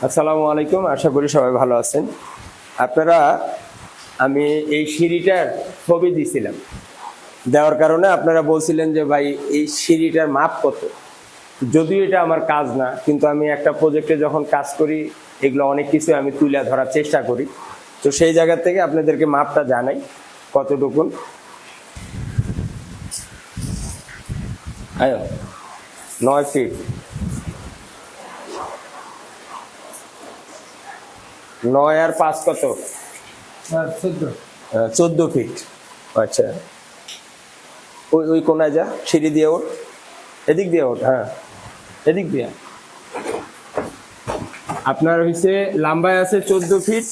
আসসালামু আলাইকুম, আশা করি সবাই ভালো আছেন। আপনারা আমি এই সিঁড়িটার ছবি দিছিলাম, দেওয়ার কারণে আপনারা বলছিলেন যে ভাই এই সিঁড়িটার মাপ কত। যদিও এটা আমার কাজ না, কিন্তু আমি একটা প্রজেক্টে যখন কাজ করি এগুলো অনেক কিছু আমি তুলে ধরার চেষ্টা করি। তো সেই জায়গা থেকে আপনাদেরকে মাপটা জানাই কতটুকু। আয়ো 9 ফিট, 9 আর 5 কত? 14 ফিট। আচ্ছা, ওই ওই কোনায় যা, সিঁড়ি দিয়ে ওঠ, এদিক দিয়ে ওঠ, হ্যাঁ এদিক দিয়ে। আপনার হইছে লম্বায় আছে 14 ফিট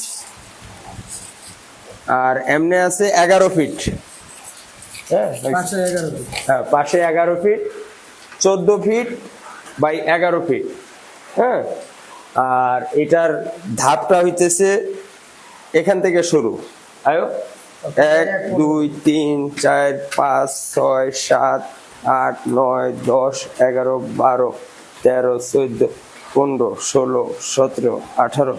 আর এমনে আছে 11 ফিট। হ্যাঁ পাশে 11 ফিট, 14 ফিট বাই 11 ফিট। হ্যাঁ, আর এটার ধাপটা হইতেছে এখান থেকে শুরু। আয়ো 1 2 3 4 5 6 7 8 9 10 11 12 13 14 15 16 17 18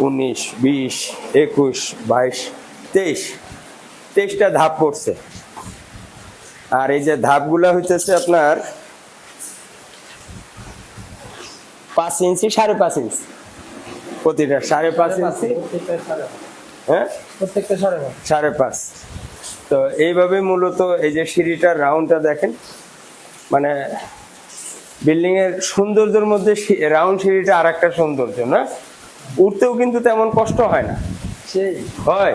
19 20 21 22 23টা ধাপ পড়ছে। আর এই যে ধাপগুলা হইতেছে আপনার 5 ইঞ্চি 5.5 ইঞ্চি প্রতিটা, 5.5 ইঞ্চি। হ্যাঁ, প্রত্যেকটা 5.5। তো এইভাবে মূলত এই যে সিঁড়িটার রাউন্ডটা দেখেন, মানে বিল্ডিং এর সৌন্দর্যের মধ্যে রাউন্ড সিঁড়িটা আর একটা সৌন্দর্য না। উঠতেও কিন্তু তেমন কষ্ট হয় না, সেই হয়।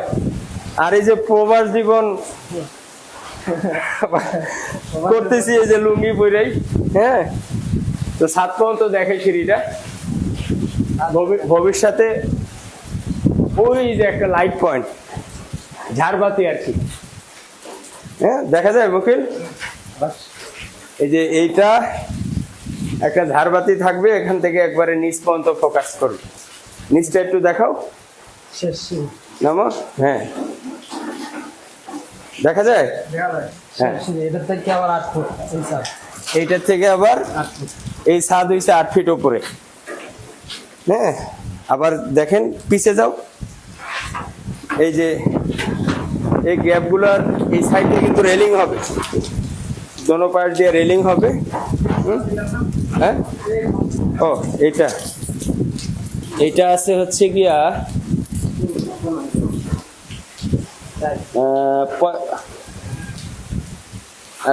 আর এই যে প্রবাস জীবন করতেছি এই যে লুঙ্গি পরেই, হ্যাঁ, তো 7 পর্যন্ত দেখে সিঁড়িটা। ভবিষ্যতে ওই যে একটা লাইট পয়েন্ট, ঝাড়বাতি আর কি, হ্যাঁ দেখা যায় বকিল। এই যে এইটা একটা ঝাড়বাতি থাকবে, এখান থেকে একবারে নিচ পর্যন্ত ফোকাস করবে। নিচটা একটু দেখাও নামো। হ্যাঁ দেখা যায়, হ্যাঁ। এটার থেকে আবার 8 ফুট এইটার থেকে আবার এই ছাদ হইছে 8 ফিট উপরে। হ্যাঁ, আবার দেখেন পিছে যাও, এই যে এই গ্যাপগুলোর এই সাইডে কিন্তু রেলিং হবে, দোনো পাশ দিয়ে রেলিং হবে। হ্যাঁ, ও এইটা আছে হচ্ছে গিয়া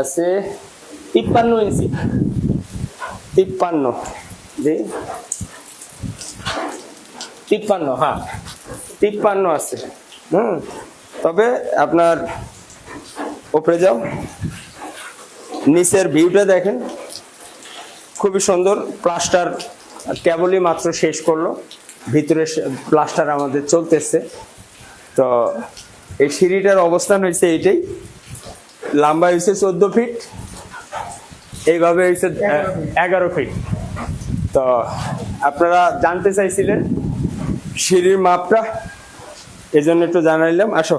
আছে 53 ইঞ্চি, 53 জি 53, হ্যাঁ 53 আছে। তবে আপনার উপরে যাও, নিচের ভিউটা দেখেন, খুবই সুন্দর। প্লাস্টার কেবলই মাত্র শেষ করলো, ভিতরে প্লাস্টার আমাদের চলতেছে। তো এই সিঁড়িটার অবস্থান হয়েছে এইটাই, লম্বা হয়েছে 14 ফিট, এইভাবে হয়েছে 11 ফিট। তো আপনারা জানতে চাইছিলেন সিঁড়ির মাপটা, এই জন্য একটু জানাইলাম। আসো,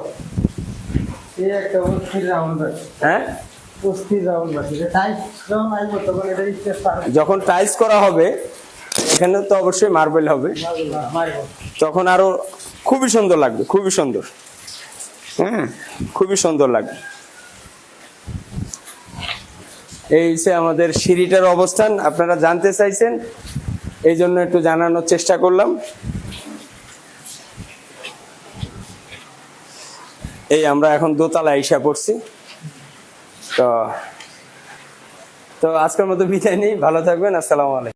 হ্যাঁ যখন টাইলস করা হবে এখানে তো অবশ্যই মার্বেল হবে, তখন আরো খুবই সুন্দর লাগবে, খুবই সুন্দর। হ্যাঁ, খুবই সুন্দর লাগবে। এই যে আমাদের সিঁড়িটার অবস্থান আপনারা জানতে চাইছেন, এই জন্য একটু জানানোর চেষ্টা করলাম। এই আমরা এখন দোতলায় এসে পড়ছি। তো আজকের মতো বিদায় নেই, ভালো থাকবেন, আসসালামু আলাইকুম।